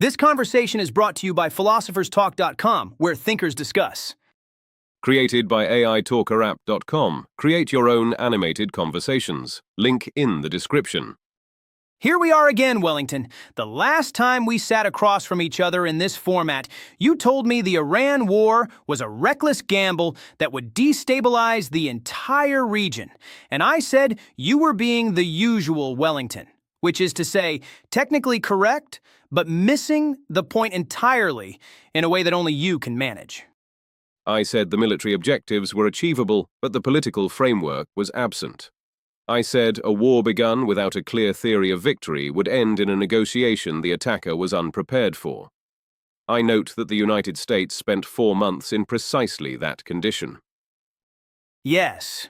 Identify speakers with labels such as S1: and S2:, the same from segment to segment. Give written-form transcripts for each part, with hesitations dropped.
S1: This conversation is brought to you by philosopherstalk.com, where thinkers discuss.
S2: Created by AITalkerapp.com. Create your own animated conversations. Link in the description.
S1: Here we are again, Wellington. The last time we sat across from each other in this format, you told me the Iran war was a reckless gamble that would destabilize the entire region. And I said you were being the usual Wellington, which is to say, technically correct, but missing the point entirely in a way that only you can manage.
S2: I said the military objectives were achievable, but the political framework was absent. I said a war begun without a clear theory of victory would end in a negotiation the attacker was unprepared for. I note that the United States spent 4 months in precisely that condition.
S1: Yes.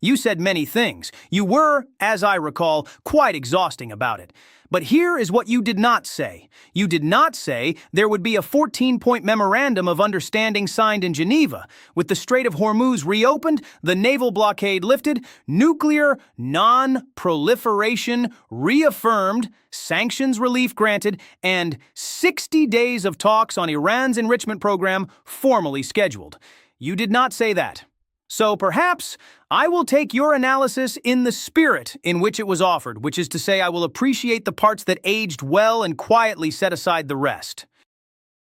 S1: You said many things. You were, as I recall, quite exhausting about it. But here is what you did not say. You did not say there would be a 14-point memorandum of understanding signed in Geneva, with the Strait of Hormuz reopened, the naval blockade lifted, nuclear non-proliferation reaffirmed, sanctions relief granted, and 60 days of talks on Iran's enrichment program formally scheduled. You did not say that. So perhaps I will take your analysis in the spirit in which it was offered, which is to say I will appreciate the parts that aged well and quietly set aside the rest.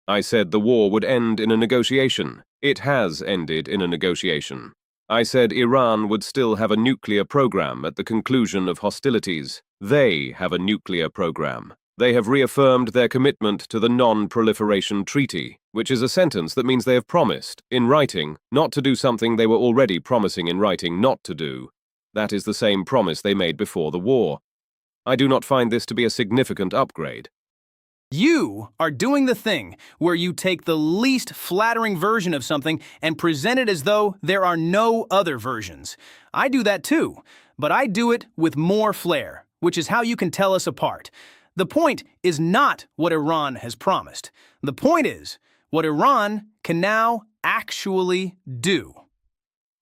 S2: I said the war would end in a negotiation. It has ended in a negotiation. I said Iran would still have a nuclear program at the conclusion of hostilities. They have a nuclear program. They have reaffirmed their commitment to the non-proliferation treaty, which is a sentence that means they have promised, in writing, not to do something they were already promising in writing not to do. That is the same promise they made before the war. I do not find this to be a significant upgrade.
S1: You are doing the thing where you take the least flattering version of something and present it as though there are no other versions. I do that too, but I do it with more flair, which is how you can tell us apart. The point is not what Iran has promised. The point is what Iran can now actually do.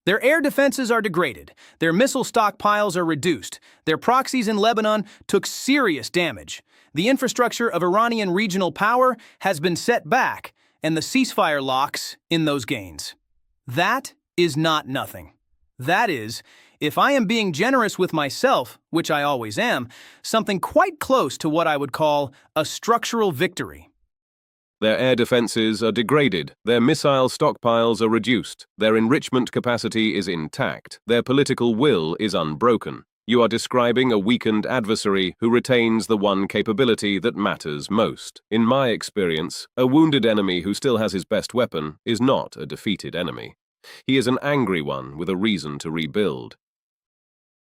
S1: Their air defenses are degraded. Their missile stockpiles are reduced. Their proxies in Lebanon took serious damage. The infrastructure of Iranian regional power has been set back, and the ceasefire locks in those gains. That is not nothing. That is, if I am being generous with myself, which I always am, something quite close to what I would call a structural victory.
S2: Their air defenses are degraded, their missile stockpiles are reduced, their enrichment capacity is intact, their political will is unbroken. You are describing a weakened adversary who retains the one capability that matters most. In my experience, a wounded enemy who still has his best weapon is not a defeated enemy. He is an angry one with a reason to rebuild.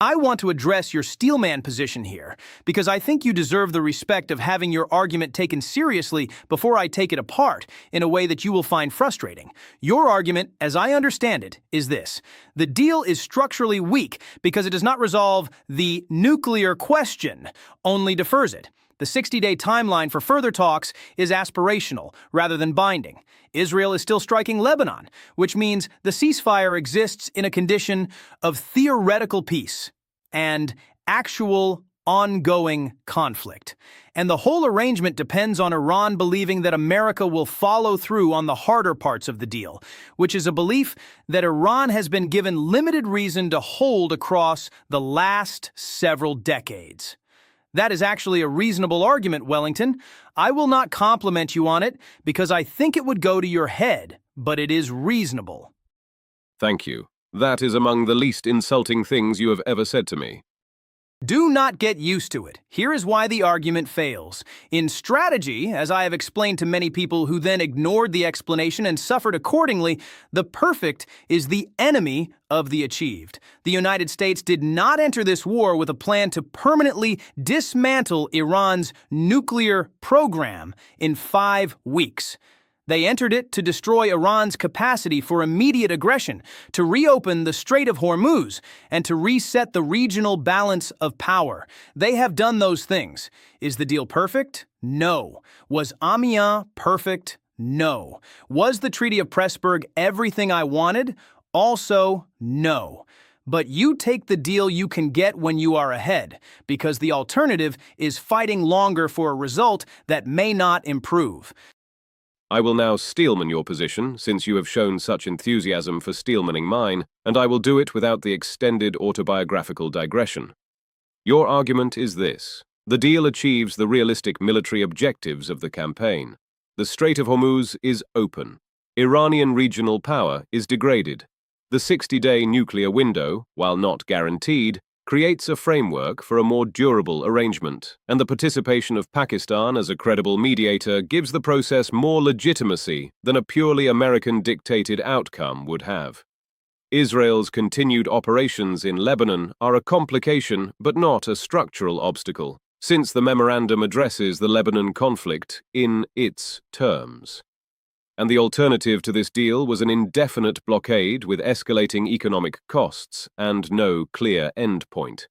S1: I want to address your steelman position here, because I think you deserve the respect of having your argument taken seriously before I take it apart in a way that you will find frustrating. Your argument, as I understand it, is this. The deal is structurally weak because it does not resolve the nuclear question, only defers it. The 60-day timeline for further talks is aspirational rather than binding. Israel is still striking Lebanon, which means the ceasefire exists in a condition of theoretical peace and actual ongoing conflict. And the whole arrangement depends on Iran believing that America will follow through on the harder parts of the deal, which is a belief that Iran has been given limited reason to hold across the last several decades. That is actually a reasonable argument, Wellington. I will not compliment you on it because I think it would go to your head, but it is reasonable.
S2: Thank you. That is among the least insulting things you have ever said to me.
S1: Do not get used to it. Here is why the argument fails. In strategy, as I have explained to many people who then ignored the explanation and suffered accordingly, the perfect is the enemy of the achieved. The United States did not enter this war with a plan to permanently dismantle Iran's nuclear program in 5 weeks. They entered it to destroy Iran's capacity for immediate aggression, to reopen the Strait of Hormuz, and to reset the regional balance of power. They have done those things. Is the deal perfect? No. Was Amiens perfect? No. Was the Treaty of Pressburg everything I wanted? Also, no. But you take the deal you can get when you are ahead, because the alternative is fighting longer for a result that may not improve.
S2: I will now steelman your position, since you have shown such enthusiasm for steelmaning mine, and I will do it without the extended autobiographical digression. Your argument is this. The deal achieves the realistic military objectives of the campaign. The Strait of Hormuz is open. Iranian regional power is degraded. The 60-day nuclear window, while not guaranteed, creates a framework for a more durable arrangement, and the participation of Pakistan as a credible mediator gives the process more legitimacy than a purely American-dictated outcome would have. Israel's continued operations in Lebanon are a complication but not a structural obstacle, since the memorandum addresses the Lebanon conflict in its terms. And the alternative to this deal was an indefinite blockade with escalating economic costs and no clear endpoint.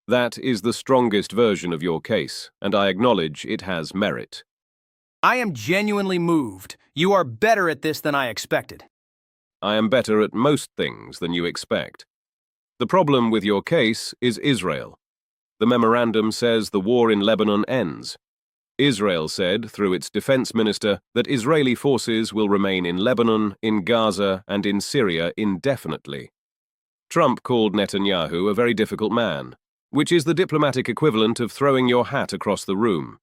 S2: That is the strongest version of your case, and I acknowledge it has merit.
S1: I am genuinely moved. You are better at this than I expected.
S2: I am better at most things than you expect. The problem with your case is Israel. The memorandum says the war in Lebanon ends. Israel said, through its defense minister, that Israeli forces will remain in Lebanon, in Gaza, and in Syria indefinitely. Trump called Netanyahu a very difficult man, which is the diplomatic equivalent of throwing your hat across the room.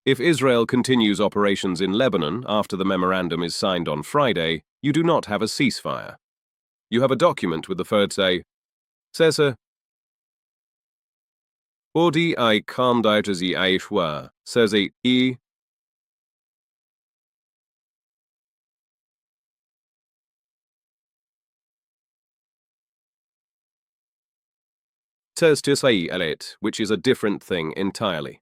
S2: If Israel continues operations in Lebanon after the memorandum is signed on Friday, you do not have a ceasefire. You have a document with the Ferdse, Cesar Odi I kandaitazi aishwa, says e says tisai elet, which is a different thing entirely.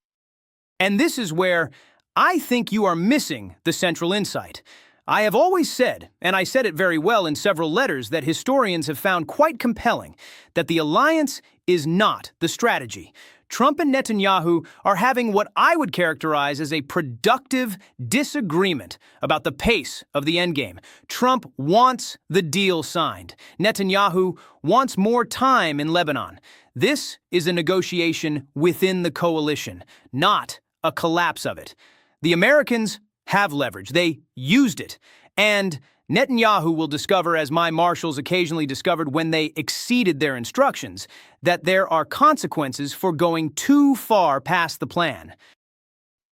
S1: And this is where I think you are missing the central insight. I have always said, and I said it very well in several letters that historians have found quite compelling, that the alliance is not the strategy. Trump and Netanyahu are having what I would characterize as a productive disagreement about the pace of the endgame. Trump wants the deal signed. Netanyahu wants more time in Lebanon. This is a negotiation within the coalition, not a collapse of it. The Americans have leverage. They used it. And Netanyahu will discover, as my marshals occasionally discovered when they exceeded their instructions, that there are consequences for going too far past the plan.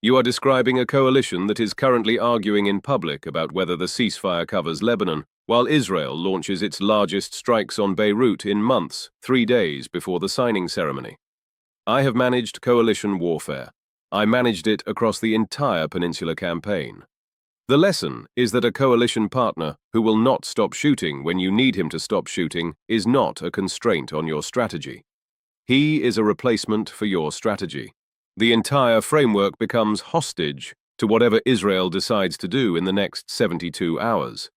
S2: You are describing a coalition that is currently arguing in public about whether the ceasefire covers Lebanon, while Israel launches its largest strikes on Beirut in months, 3 days before the signing ceremony. I have managed coalition warfare. I managed it across the entire Peninsula campaign. The lesson is that a coalition partner who will not stop shooting when you need him to stop shooting is not a constraint on your strategy. He is a replacement for your strategy. The entire framework becomes hostage to whatever Israel decides to do in the next 72 hours.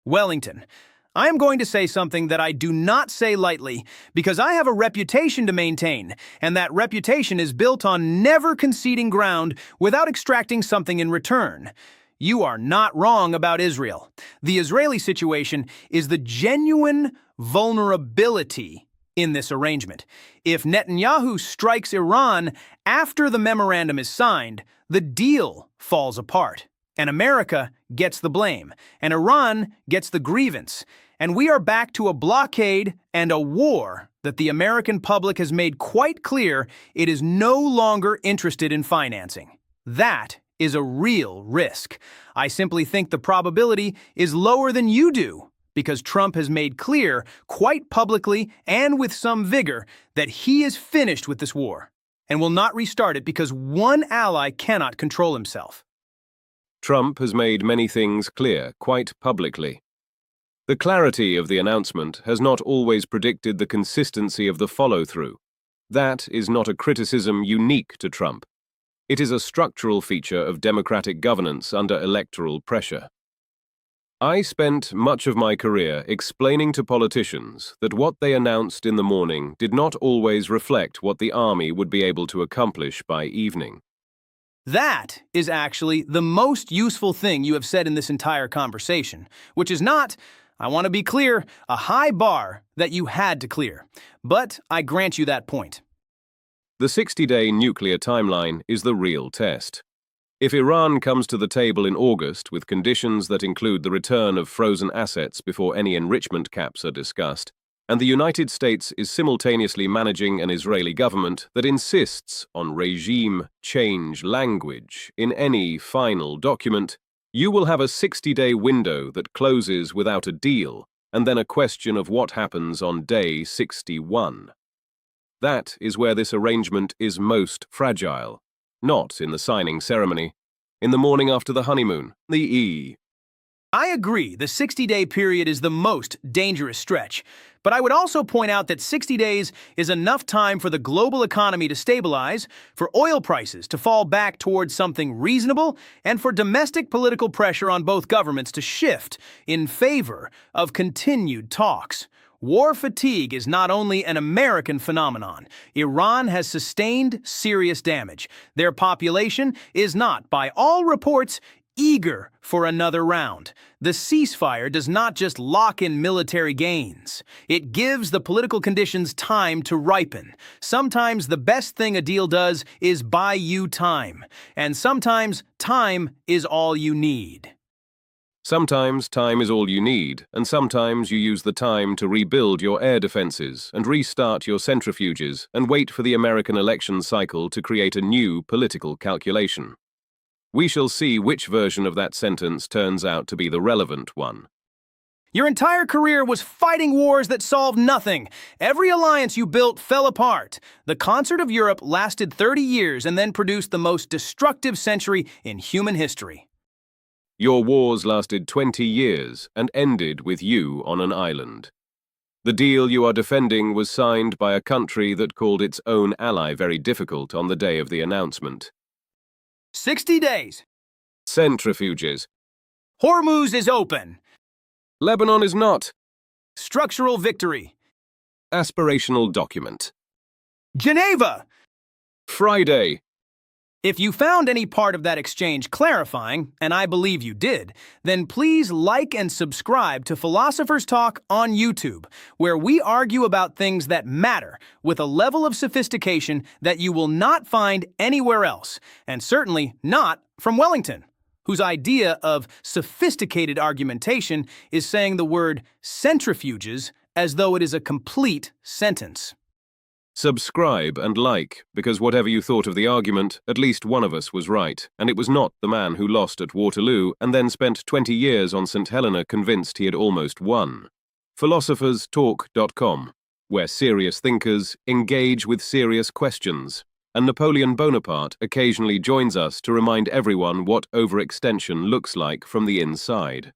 S1: Wellington, I am going to say something that I do not say lightly because I have a reputation to maintain, and that reputation is built on never conceding ground without extracting something in return. You are not wrong about Israel. The Israeli situation is the genuine vulnerability in this arrangement. If Netanyahu strikes Iran after the memorandum is signed, the deal falls apart, and America gets the blame, and Iran gets the grievance, and we are back to a blockade and a war that the American public has made quite clear it is no longer interested in financing. That is a real risk. I simply think the probability is lower than you do, because Trump has made clear, quite publicly and with some vigor, that he is finished with this war and will not restart it because one ally cannot control himself.
S2: Trump has made many things clear, quite publicly. The clarity of the announcement has not always predicted the consistency of the follow-through. That is not a criticism unique to Trump. It is a structural feature of democratic governance under electoral pressure. I spent much of my career explaining to politicians that what they announced in the morning did not always reflect what the army would be able to accomplish by evening.
S1: That is actually the most useful thing you have said in this entire conversation, which is not, I want to be clear, a high bar that you had to clear. But I grant you that point.
S2: The 60-day nuclear timeline is the real test. If Iran comes to the table in August with conditions that include the return of frozen assets before any enrichment caps are discussed, and the United States is simultaneously managing an Israeli government that insists on regime change language in any final document, you will have a 60-day window that closes without a deal, and then a question of what happens on day 61. That is where this arrangement is most fragile. Not in the signing ceremony. In the morning after the honeymoon, the E.
S1: I agree, the 60-day period is the most dangerous stretch. But I would also point out that 60 days is enough time for the global economy to stabilize, for oil prices to fall back towards something reasonable, and for domestic political pressure on both governments to shift in favor of continued talks. War fatigue is not only an American phenomenon. Iran has sustained serious damage. Their population is not, by all reports, eager for another round. The ceasefire does not just lock in military gains. It gives the political conditions time to ripen. Sometimes the best thing a deal does is buy you time. And sometimes time is all you need.
S2: Sometimes time is all you need, and sometimes you use the time to rebuild your air defenses and restart your centrifuges and wait for the American election cycle to create a new political calculation. We shall see which version of that sentence turns out to be the relevant one.
S1: Your entire career was fighting wars that solved nothing. Every alliance you built fell apart. The concert of Europe lasted 30 years and then produced the most destructive century in human history.
S2: Your wars lasted 20 years and ended with you on an island. The deal you are defending was signed by a country that called its own ally very difficult on the day of the announcement.
S1: 60 days.
S2: Centrifuges.
S1: Hormuz is open.
S2: Lebanon is not.
S1: Structural victory.
S2: Aspirational document.
S1: Geneva.
S2: Friday.
S1: If you found any part of that exchange clarifying, and I believe you did, then please like and subscribe to Philosopher's Talk on YouTube, where we argue about things that matter with a level of sophistication that you will not find anywhere else, and certainly not from Wellington, whose idea of sophisticated argumentation is saying the word centrifuges as though it is a complete sentence.
S2: Subscribe and like, because whatever you thought of the argument, at least one of us was right, and it was not the man who lost at Waterloo and then spent 20 years on St. Helena convinced he had almost won. PhilosophersTalk.com, where serious thinkers engage with serious questions, and Napoleon Bonaparte occasionally joins us to remind everyone what overextension looks like from the inside.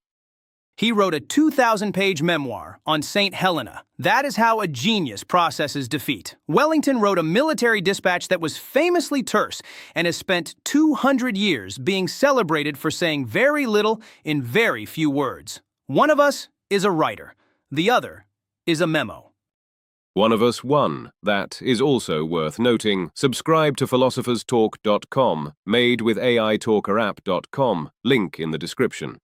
S1: He wrote a 2,000-page memoir on St. Helena. That is how a genius processes defeat. Wellington wrote a military dispatch that was famously terse and has spent 200 years being celebrated for saying very little in very few words. One of us is a writer. The other is a memo.
S2: One of us won. That is also worth noting. Subscribe to philosopherstalk.com, made with AITalkerapp.com, link in the description.